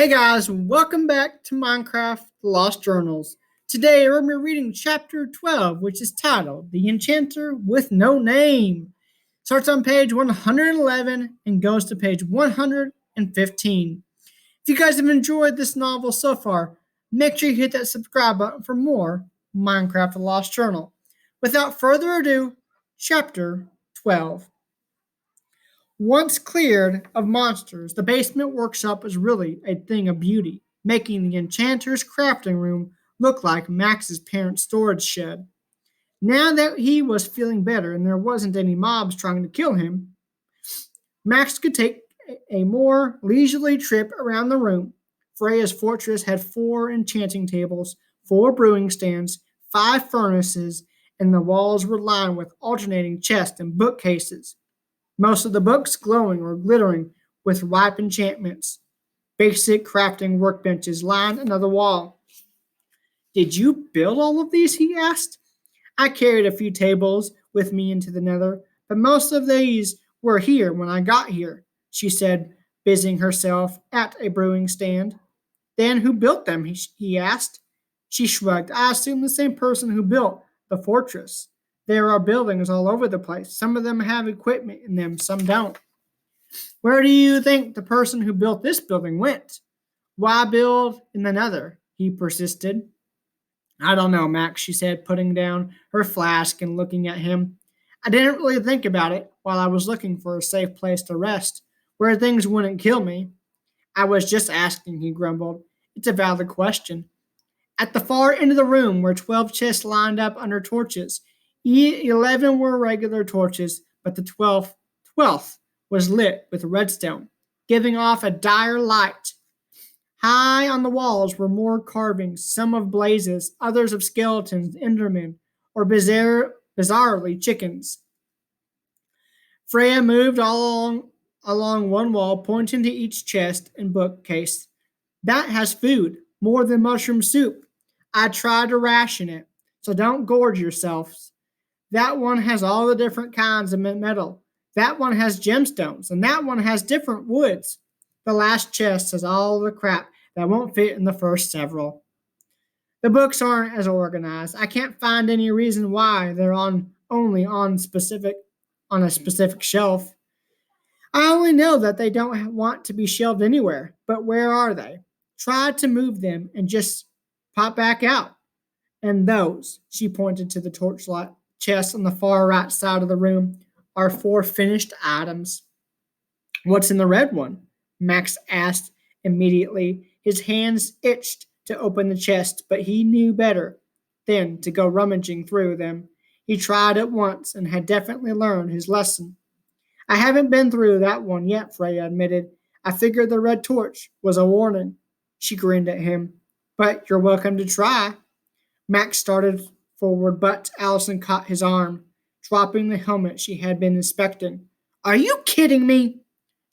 Hey guys, welcome back to Minecraft The Lost Journals. Today we're going to be reading chapter 12, which is titled The Enchanter with No Name. Starts on page 111 and goes to page 115. If you guys have enjoyed this novel so far, make sure you hit that subscribe button for more Minecraft The Lost Journal. Without further ado, chapter 12. Once cleared of monsters, the basement workshop was really a thing of beauty, making the enchanter's crafting room look like Max's parents' storage shed. Now that he was feeling better and there wasn't any mobs trying to kill him, Max could take a more leisurely trip around the room. Freya's fortress had 4 enchanting tables, 4 brewing stands, 5 furnaces, and the walls were lined with alternating chests and bookcases. Most of the books glowing or glittering with ripe enchantments. Basic crafting workbenches lined another wall. Did you build all of these? He asked. I carried a few tables with me into the nether, but most of these were here when I got here, she said, busying herself at a brewing stand. Then who built them? He asked. She shrugged. I assume the same person who built the fortress. There are buildings all over the place. Some of them have equipment in them, some don't. Where do you think the person who built this building went? Why build in another? He persisted. I don't know, Max, she said, putting down her flask and looking at him. I didn't really think about it while I was looking for a safe place to rest, where things wouldn't kill me. I was just asking, he grumbled. It's a valid question. At the far end of the room were 12 chests lined up under torches. 11 were regular torches, but the 12th was lit with redstone, giving off a dire light. High on the walls were more carvings, some of blazes, others of skeletons, endermen, or bizarrely chickens. Freya moved along one wall, pointing to each chest and bookcase. That has food, more than mushroom soup. I tried to ration it, so don't gorge yourselves. That one has all the different kinds of metal. That one has gemstones, and that one has different woods. The last chest has all the crap that won't fit in the first several. The books aren't as organized. I can't find any reason why they're only on a specific shelf. I only know that they don't want to be shelved anywhere. But where are they? Try to move them and just pop back out. And those, she pointed to the torchlight chest on the far right side of the room, are 4 finished items. What's in the red one? Max asked immediately. His hands itched to open the chest, but he knew better than to go rummaging through them. He tried it once and had definitely learned his lesson. I haven't been through that one yet, Freya admitted. I figured the red torch was a warning. She grinned at him. But you're welcome to try. Max started forward, but Allison caught his arm, dropping the helmet she had been inspecting. Are you kidding me?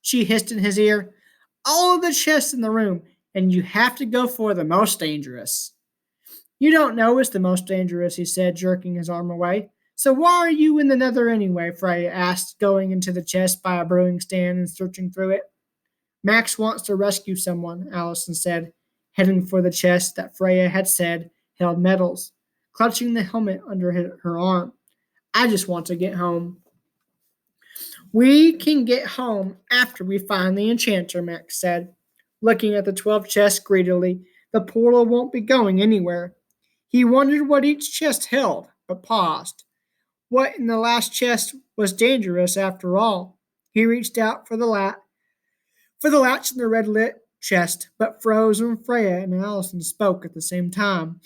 She hissed in his ear. All of the chests in the room, and you have to go for the most dangerous. You don't know it's the most dangerous, he said, jerking his arm away. So why are you in the nether anyway? Freya asked, going into the chest by a brewing stand and searching through it. Max wants to rescue someone, Allison said, heading for the chest that Freya had said held metals, clutching the helmet under her arm. I just want to get home. We can get home after we find the enchanter, Max said, looking at the 12 chests greedily. The portal won't be going anywhere. He wondered what each chest held, but paused. What in the last chest was dangerous after all? He reached out for the latch in the red lit chest, but Frozen, Freya, and Allison spoke at the same time.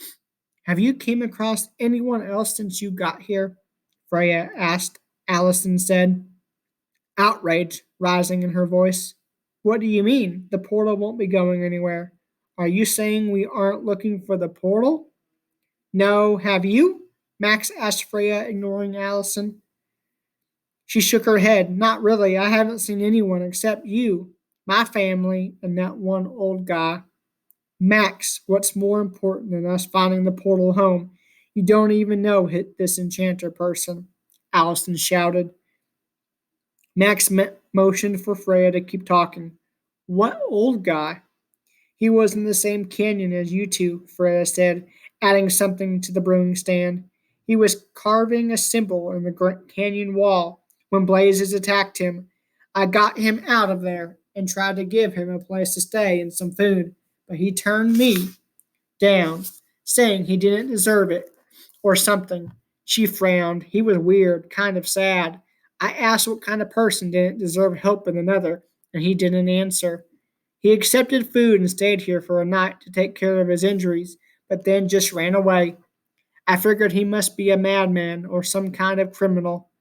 Have you came across anyone else since you got here? Freya asked. Allison said, outrage rising in her voice. What do you mean? The portal won't be going anywhere. Are you saying we aren't looking for the portal? No, have you? Max asked Freya, ignoring Allison. She shook her head. Not really. I haven't seen anyone except you, my family, and that one old guy. Max, what's more important than us finding the portal home? You don't even know this enchanter person, Allison shouted. Max motioned for Freya to keep talking. What old guy? He was in the same canyon as you two, Freya said, adding something to the brewing stand. He was carving a symbol in the canyon wall when blazes attacked him. I got him out of there and tried to give him a place to stay and some food, but he turned me down, saying he didn't deserve it or something. She frowned. He was weird, kind of sad. I asked what kind of person didn't deserve help in another, and he didn't answer. He accepted food and stayed here for a night to take care of his injuries, but then just ran away. I figured he must be a madman or some kind of criminal.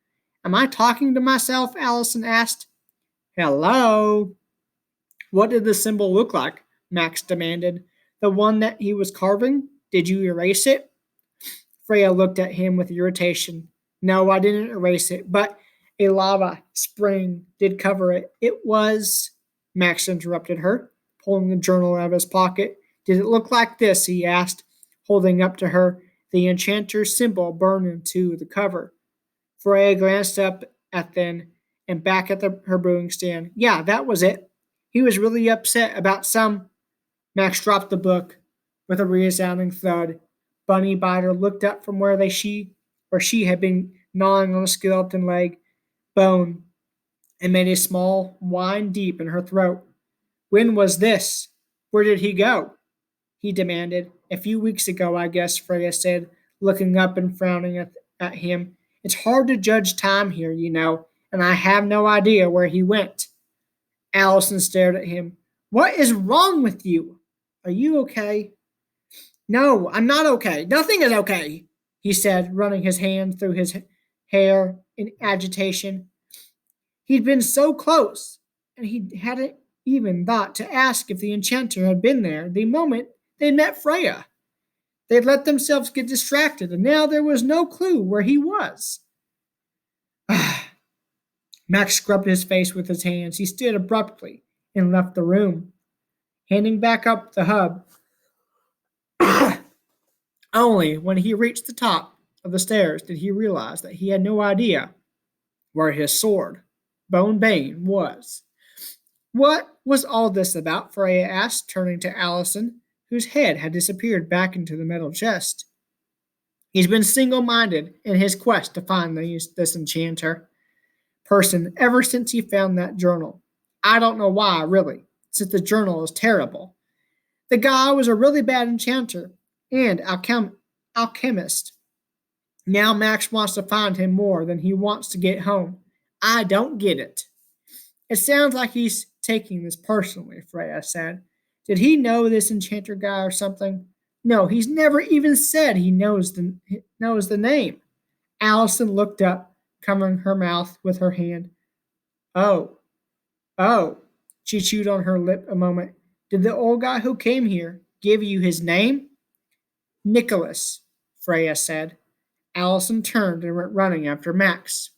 Am I talking to myself? Allison asked. Hello? What did the symbol look like? Max demanded. The one that he was carving? Did you erase it? Freya looked at him with irritation. No, I didn't erase it, but a lava spring did cover it. It was. Max interrupted her, pulling the journal out of his pocket. Did it look like this? He asked, holding up to her the enchanter's symbol burned into the cover. Freya glanced up at then and back at her brewing stand. Yeah, that was it. He was really upset about some. Max dropped the book with a resounding thud. Bunny Biter looked up from where she had been gnawing on a skeleton leg bone and made a small whine deep in her throat. When was this? Where did he go? He demanded. A few weeks ago, I guess, Freya said, looking up and frowning at him. It's hard to judge time here, you know, and I have no idea where he went. Allison stared at him. What is wrong with you? Are you okay? No, I'm not okay. Nothing is okay, he said, running his hand through his hair in agitation. He'd been so close, and he hadn't even thought to ask if the enchanter had been there the moment they met Freya. They'd let themselves get distracted, and now there was no clue where he was. Max scrubbed his face with his hands. He stood abruptly and left the room, handing back up the hub. Only when he reached the top of the stairs did he realize that he had no idea where his sword, Bone Bane, was. What was all this about? Freya asked, turning to Allison, whose head had disappeared back into the metal chest. He's been single-minded in his quest to find this enchanter person ever since he found that journal. I don't know why, really, since the journal is terrible. The guy was a really bad enchanter and alchemist. Now Max wants to find him more than he wants to get home. I don't get it. It sounds like he's taking this personally, Freya said. Did he know this enchanter guy or something? No, he's never even said he knows the name. Allison looked up, covering her mouth with her hand. Oh. She chewed on her lip a moment. Did the old guy who came here give you his name? Nicholas, Freya said. Allison turned and went running after Max.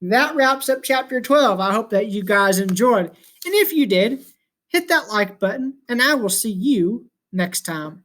That wraps up chapter 12. I hope that you guys enjoyed. And if you did, hit that like button, and I will see you next time.